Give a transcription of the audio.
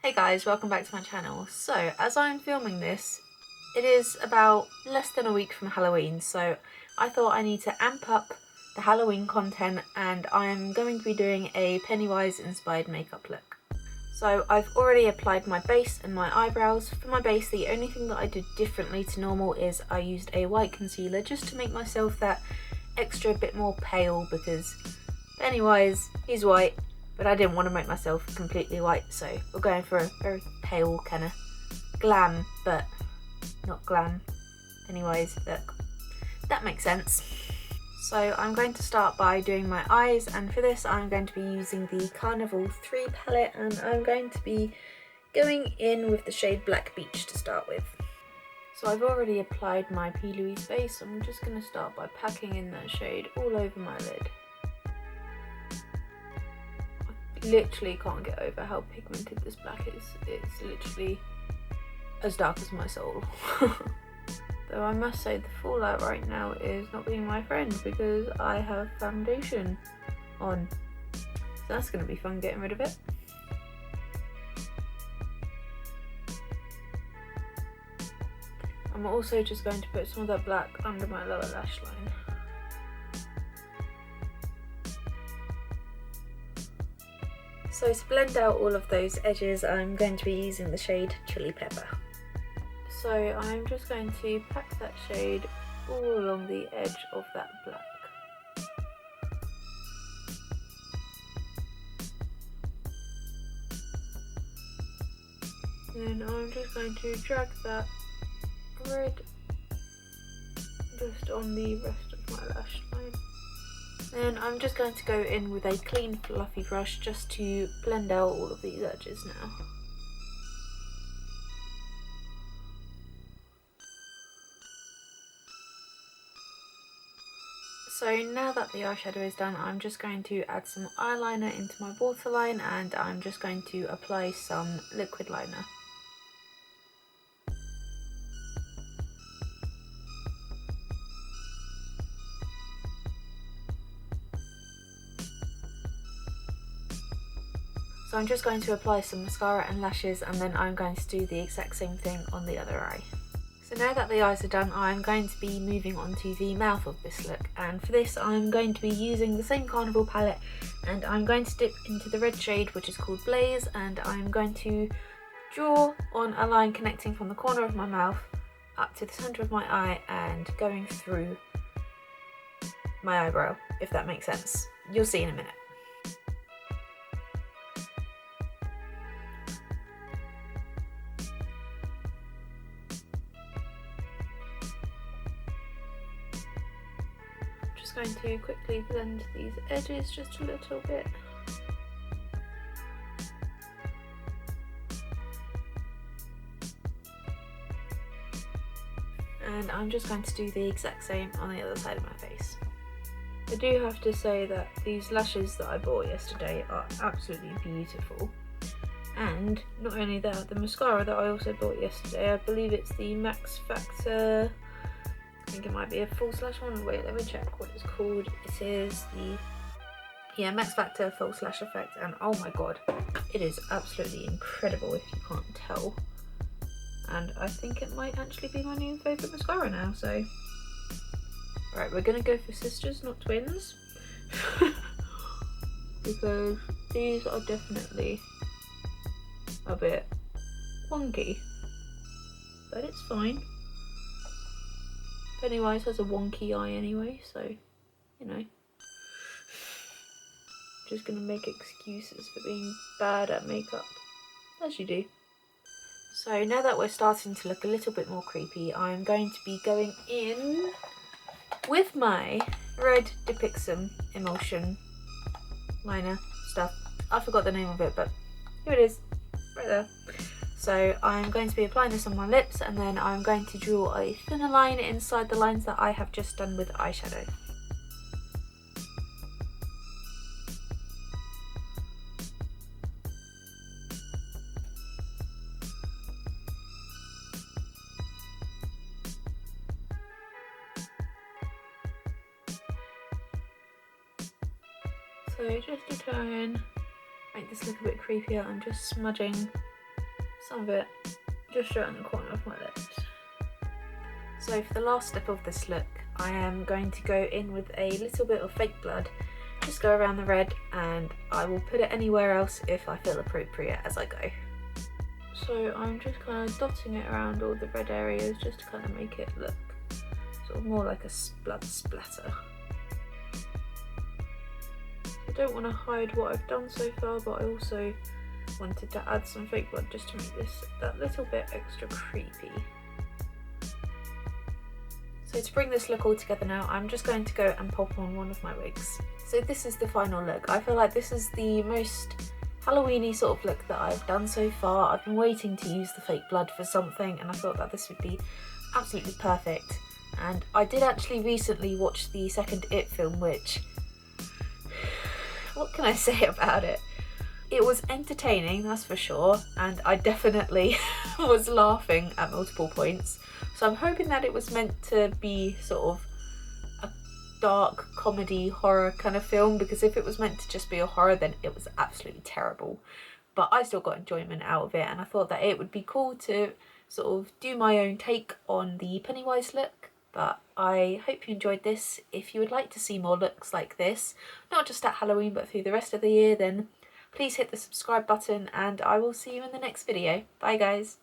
Hey guys, welcome back to my channel. So, as I'm filming this, it is about less than a week from Halloween, so I thought I need to amp up the Halloween content and I'm going to be doing a Pennywise inspired makeup look. So I've already applied my base and my eyebrows. For my base, the only thing that I did differently to normal is I used a white concealer just to make myself that extra bit more pale, because Pennywise, he's white, but I didn't want to make myself completely white, so we're going for a very pale kind of glam, but not glam. Anyways, that makes sense. So I'm going to start by doing my eyes, and for this I'm going to be using the Carnival 3 palette, and I'm going to be going in with the shade Black Beach to start with. So I've already applied my P. Louise base, so I'm just going to start by packing in that shade all over my lid. I literally can't get over how pigmented this black is. It's literally as dark as my soul. Though I must say the fallout right now is not being my friend because I have foundation on. So that's going to be fun getting rid of it. I'm also just going to put some of that black under my lower lash line. So to blend out all of those edges, I'm going to be using the shade Chili Pepper. So I'm just going to pack that shade all along the edge of that black. Then I'm just going to drag that red just on the rest of my lash line. Then I'm just going to go in with a clean fluffy brush just to blend out all of these edges now. So now that the eyeshadow is done, I'm just going to add some eyeliner into my waterline, and I'm just going to apply some liquid liner. So I'm just going to apply some mascara and lashes, and then I'm going to do the exact same thing on the other eye. So now that the eyes are done, I'm going to be moving on to the mouth of this look, and for this I'm going to be using the same Carnival palette, and I'm going to dip into the red shade which is called Blaze, and I'm going to draw on a line connecting from the corner of my mouth up to the centre of my eye and going through my eyebrow, if that makes sense. You'll see in a minute. Going to quickly blend these edges just a little bit. And I'm just going to do the exact same on the other side of my face. I do have to say that these lashes that I bought yesterday are absolutely beautiful. And not only that, the mascara that I also bought yesterday, I believe it's the Max Factor, I think it might be a full slash one. Wait, let me check what it's called. It is the Max Factor Full Slash Effect, and oh my god, it is absolutely incredible if you can't tell. And I think it might actually be my new favourite mascara now, so. Right, we're gonna go for sisters, not twins. Because these are definitely a bit wonky. But it's fine. Pennywise has a wonky eye anyway, so, you know. Just gonna make excuses for being bad at makeup, as you do. So now that we're starting to look a little bit more creepy, I'm going to be going in with my red Depixum emulsion liner stuff. I forgot the name of it, but here it is, right there. So I'm going to be applying this on my lips, and then I'm going to draw a thinner line inside the lines that I have just done with eyeshadow. So just to try and make this look a bit creepier, I'm just smudging some of it just around the corner of my lips. So for the last step of this look, I am going to go in with a little bit of fake blood, just go around the red, and I will put it anywhere else if I feel appropriate as I go. So I'm just kind of dotting it around all the red areas just to kind of make it look sort of more like a blood splatter. I don't want to hide what I've done so far, but I also wanted to add some fake blood just to make this that little bit extra creepy. So to bring this look all together now, I'm just going to go and pop on one of my wigs. So this is the final look. I feel like this is the most Halloweeny sort of look that I've done so far. I've been waiting to use the fake blood for something, and I thought that this would be absolutely perfect. And I did actually recently watch the second It film, which, what can I say about it? It was entertaining, that's for sure, and I definitely was laughing at multiple points. So I'm hoping that it was meant to be sort of a dark comedy horror kind of film, because if it was meant to just be a horror, then it was absolutely terrible. But I still got enjoyment out of it, and I thought that it would be cool to sort of do my own take on the Pennywise look. But I hope you enjoyed this. If you would like to see more looks like this, not just at Halloween but through the rest of the year, then please hit the subscribe button, and I will see you in the next video. Bye guys!